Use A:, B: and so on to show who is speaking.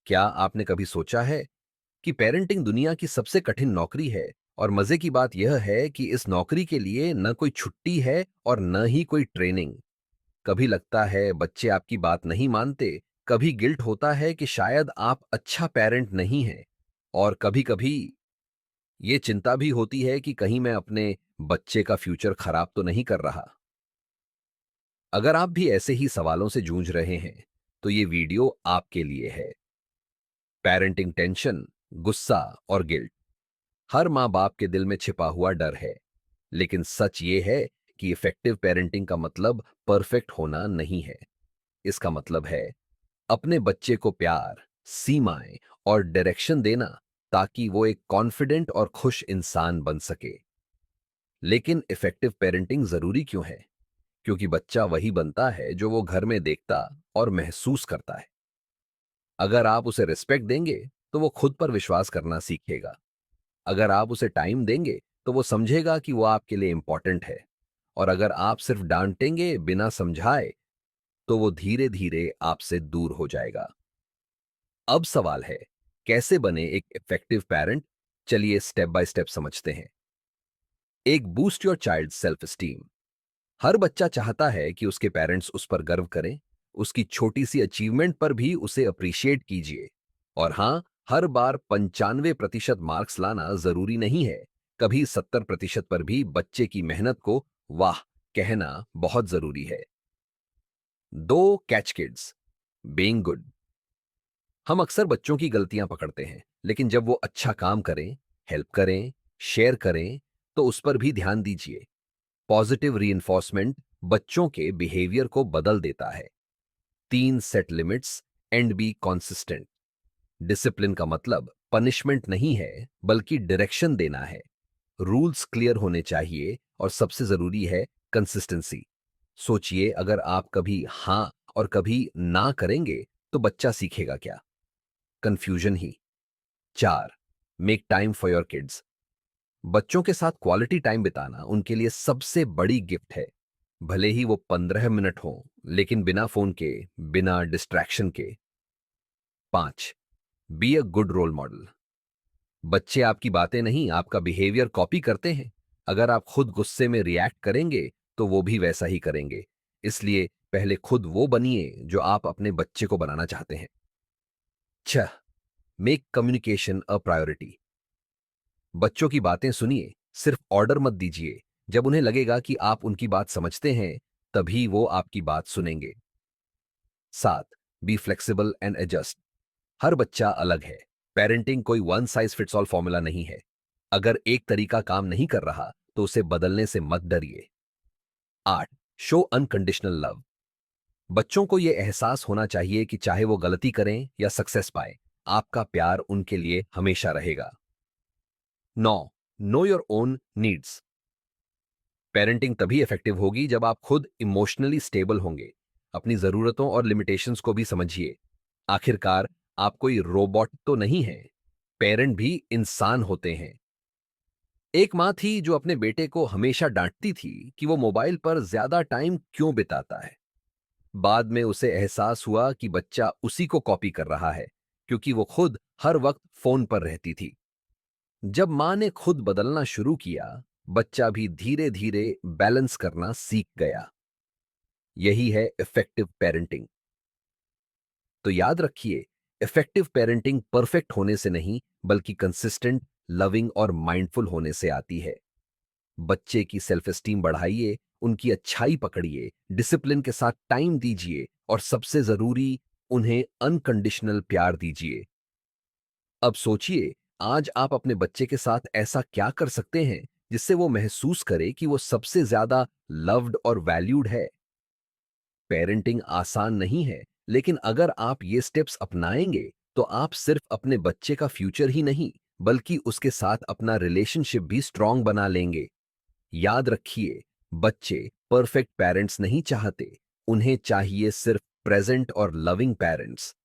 A: क्या आपने कभी सोचा है कि पेरेंटिंग दुनिया की सबसे कठिन नौकरी है और मजे की बात यह है कि इस नौकरी के लिए न कोई छुट्टी है और न ही कोई ट्रेनिंग। कभी लगता है बच्चे आपकी बात नहीं मानते, कभी गिल्ट होता है कि शायद आप अच्छा पेरेंट नहीं हैं, और कभी-कभी ये चिंता भी होती है कि कहीं मैं अपने बच्चे का फ्यूचर खराब तो नहीं कर रहा। अगर आप भी ऐसे ही सवालों से जूझ रहे हैं, तो ये वीडियो आपके लिए है। पेरेंटिंग टेंशन, गुस्सा और गिल्ट हर माँ बाप के दिल में छिपा हुआ डर है। लेकिन सच ये है कि इफेक्टिव पेरेंटिंग का मतलब परफेक्ट होना नहीं है। इसका मतलब है अपने बच्चे को प्यार, सीमाएं और डायरेक्शन देना, ताकि वो एक कॉन्फिडेंट और खुश इंसान बन सके। लेकिन इफेक्टिव पेरेंटिंग जरूरी क्यों है? क्योंकि बच्चा वही बनता है जो वो घर में देखता और महसूस करता है। अगर आप उसे रिस्पेक्ट देंगे, तो वो खुद पर विश्वास करना सीखेगा। अगर आप उसे टाइम देंगे, तो वो समझेगा कि वो आपके लिए इंपॉर्टेंट है। और अगर आप सिर्फ डांटेंगे बिना समझाए, तो वो धीरे धीरे आपसे दूर हो जाएगा। अब सवाल है, कैसे बने एक इफेक्टिव पेरेंट? चलिए स्टेप बाय स्टेप समझते हैं। एक, boost your child self esteem. हर बच्चा चाहता है कि उसके पेरेंट्स उस पर गर्व करें। उसकी छोटी सी अचीवमेंट पर भी उसे अप्रिशिएट कीजिए। और हां, हर बार 95% मार्क्स लाना जरूरी नहीं है। कभी 70% पर भी बच्चे की मेहनत को वाह कहना बहुत जरूरी है। दो, कैच किड्स बीइंग गुड। हम अक्सर बच्चों की गलतियां पकड़ते हैं, लेकिन जब वो अच्छा काम करें, हेल्प करें, शेयर करें, तो उस पर भी ध्यान दीजिए। पॉजिटिव रीइंफोर्समेंट बच्चों के बिहेवियर को बदल देता है। तीन, set limits and be consistent. Discipline का मतलब पनिशमेंट नहीं है, बल्कि डायरेक्शन देना है। रूल्स क्लियर होने चाहिए और सबसे जरूरी है कंसिस्टेंसी। सोचिए, अगर आप कभी हां और कभी ना करेंगे, तो बच्चा सीखेगा क्या? कंफ्यूजन ही। चार, make time for your kids. बच्चों के साथ क्वालिटी टाइम बिताना उनके लिए सबसे बड़ी गिफ्ट है। भले ही वो 15 मिनट हो, लेकिन बिना फोन के, बिना डिस्ट्रैक्शन के। पांच, be a good role model. बच्चे आपकी बातें नहीं, आपका बिहेवियर कॉपी करते हैं। अगर आप खुद गुस्से में रिएक्ट करेंगे, तो वो भी वैसा ही करेंगे। इसलिए पहले खुद वो बनिए जो आप अपने बच्चे को बनाना चाहते हैं। छह, मेक कम्युनिकेशन अ प्रायोरिटी। बच्चों की बातें सुनिए, सिर्फ ऑर्डर मत दीजिए। जब उन्हें लगेगा कि आप उनकी बात समझते हैं, तभी वो आपकी बात सुनेंगे। सात, बी फ्लेक्सिबल एंड एडजस्ट। हर बच्चा अलग है। पेरेंटिंग कोई one size fits all formula नहीं है। अगर एक तरीका काम नहीं कर रहा, तो उसे बदलने से मत डरिए। आठ, शो अनकंडीशनल लव। बच्चों को यह एहसास होना चाहिए कि चाहे वो गलती करें या सक्सेस पाए, आपका प्यार उनके लिए हमेशा रहेगा। नौ, know your own needs. Parenting तभी इफेक्टिव होगी जब आप खुद इमोशनली स्टेबल होंगे। अपनी जरूरतों और लिमिटेशंस को भी समझिए। आखिरकार आप कोई रोबोट तो नहीं हैं। पेरेंट भी इंसान होते हैं। एक माँ थी जो अपने बेटे को हमेशा डांटती थी कि वो मोबाइल पर ज्यादा टाइम क्यों बिताता है। बाद में उसे एहसास हुआ कि बच्चा उसी को कॉपी कर रहा है, क्योंकि वो खुद हर वक्त फोन पर रहती थी। जब माँ ने खुद बदलना शुरू किया, बच्चा भी धीरे धीरे बैलेंस करना सीख गया। यही है इफेक्टिव पेरेंटिंग। तो याद रखिए, इफेक्टिव पेरेंटिंग परफेक्ट होने से नहीं, बल्कि कंसिस्टेंट, लविंग और माइंडफुल होने से आती है। बच्चे की सेल्फ एस्टीम बढ़ाइए, उनकी अच्छाई पकड़िए, डिसिप्लिन के साथ टाइम दीजिए, और सबसे जरूरी, उन्हें अनकंडीशनल प्यार दीजिए। अब सोचिए, आज आप अपने बच्चे के साथ ऐसा क्या कर सकते हैं जिससे वो महसूस करे कि वो सबसे ज्यादा लव्ड और वैल्यूड है। पेरेंटिंग आसान नहीं है, लेकिन अगर आप ये स्टेप्स अपनाएंगे, तो आप सिर्फ अपने बच्चे का फ्यूचर ही नहीं, बल्कि उसके साथ अपना रिलेशनशिप भी स्ट्रांग बना लेंगे। याद रखिए, बच्चे परफेक्ट पेरेंट्स नहीं चाहते, उन्हें चाहिए सिर्फ प्रेजेंट और लविंग पेरेंट्स।